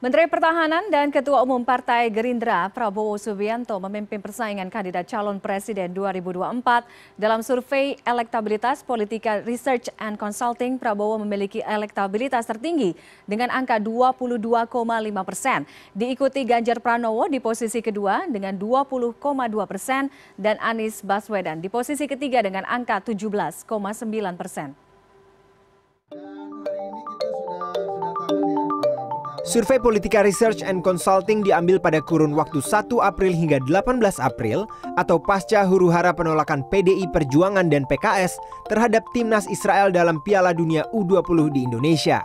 Menteri Pertahanan dan Ketua Umum Partai Gerindra Prabowo Subianto memimpin persaingan kandidat calon presiden 2024. Dalam survei elektabilitas Politika Research and Consulting, Prabowo memiliki elektabilitas tertinggi dengan angka 22,5%. Diikuti Ganjar Pranowo di posisi kedua dengan 20,2% dan Anies Baswedan di posisi ketiga dengan angka 17,9%. Survei Politika Research and Consulting diambil pada kurun waktu 1 April hingga 18 April atau pasca huru-hara penolakan PDI Perjuangan dan PKS terhadap timnas Israel dalam Piala Dunia U20 di Indonesia.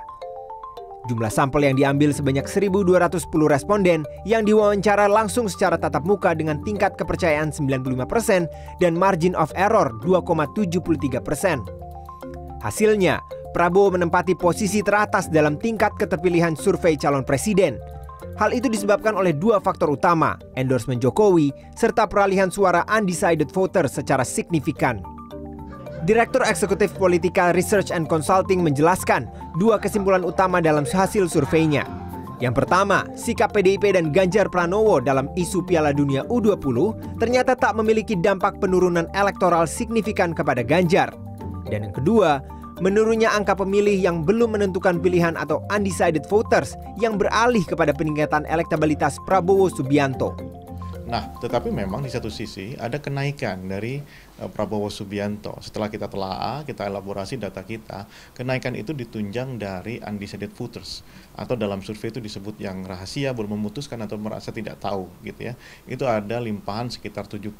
Jumlah sampel yang diambil sebanyak 1.210 responden yang diwawancara langsung secara tatap muka dengan tingkat kepercayaan 95% dan margin of error 2,73%. Hasilnya, Prabowo menempati posisi teratas dalam tingkat keterpilihan survei calon presiden. Hal itu disebabkan oleh dua faktor utama, endorsement Jokowi serta peralihan suara undecided voters secara signifikan. Direktur Eksekutif Politika Research and Consulting menjelaskan dua kesimpulan utama dalam hasil surveinya. Yang pertama, sikap PDIP dan Ganjar Pranowo dalam isu Piala Dunia U20 ternyata tak memiliki dampak penurunan elektoral signifikan kepada Ganjar. Dan yang kedua, menurunnya angka pemilih yang belum menentukan pilihan atau undecided voters yang beralih kepada peningkatan elektabilitas Prabowo Subianto. Nah, tetapi memang di satu sisi ada kenaikan dari Prabowo Subianto. Setelah kita telaah, kita elaborasi data kita, kenaikan itu ditunjang dari undecided voters. Atau dalam survei itu disebut yang rahasia, belum memutuskan atau merasa tidak tahu gitu ya. Itu ada limpahan sekitar 7%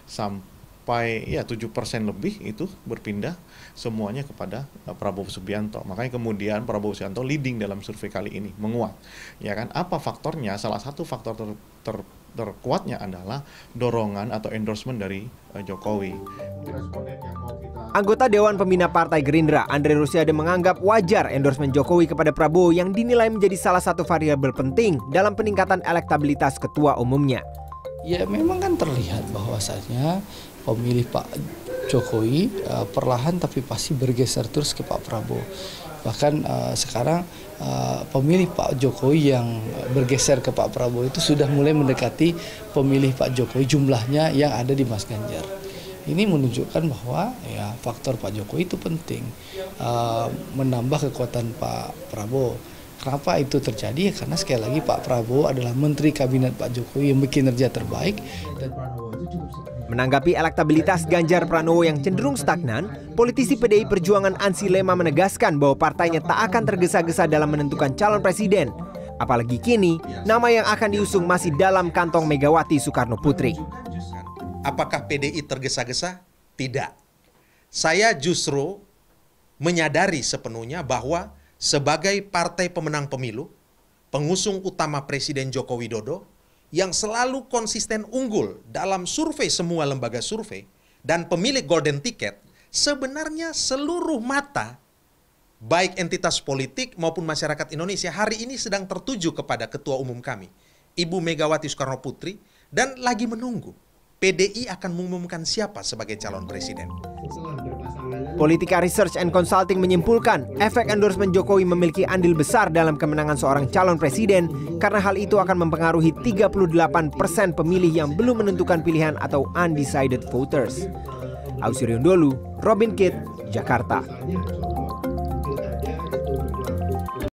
sampai 7% lebih itu berpindah semuanya kepada Prabowo Subianto. Makanya kemudian Prabowo Subianto leading dalam survei kali ini, menguat. Ya kan? Apa faktornya? Salah satu faktor terkuatnya adalah dorongan atau endorsement dari Jokowi. Anggota Dewan Pembina Partai Gerindra, Andre Rosiade menganggap wajar endorsement Jokowi kepada Prabowo yang dinilai menjadi salah satu variabel penting dalam peningkatan elektabilitas ketua umumnya. Ya memang kan terlihat bahwasanya pemilih Pak Jokowi perlahan tapi pasti bergeser terus ke Pak Prabowo. Bahkan sekarang pemilih Pak Jokowi yang bergeser ke Pak Prabowo itu sudah mulai mendekati pemilih Pak Jokowi jumlahnya yang ada di Mas Ganjar. Ini menunjukkan bahwa ya faktor Pak Jokowi itu penting, menambah kekuatan Pak Prabowo. Kenapa itu terjadi? Ya karena sekali lagi Pak Prabowo adalah Menteri Kabinet Pak Jokowi yang berkinerja terbaik. Menanggapi elektabilitas Ganjar Pranowo yang cenderung stagnan, politisi PDI Perjuangan Ansi Lema menegaskan bahwa partainya tak akan tergesa-gesa dalam menentukan calon presiden. Apalagi kini, nama yang akan diusung masih dalam kantong Megawati Soekarno Putri. Apakah PDI tergesa-gesa? Tidak. Saya justru menyadari sepenuhnya bahwa sebagai partai pemenang pemilu, pengusung utama Presiden Joko Widodo, yang selalu konsisten unggul dalam survei semua lembaga survei, dan pemilik golden ticket, sebenarnya seluruh mata, baik entitas politik maupun masyarakat Indonesia, hari ini sedang tertuju kepada Ketua Umum kami, Ibu Megawati Soekarno Putri, dan lagi menunggu PDI akan mengumumkan siapa sebagai calon presiden. Politika Research and Consulting menyimpulkan efek endorsement Jokowi memiliki andil besar dalam kemenangan seorang calon presiden karena hal itu akan mempengaruhi 38% pemilih yang belum menentukan pilihan atau undecided voters. Ausirion Dholu, Robin Kitt, Jakarta.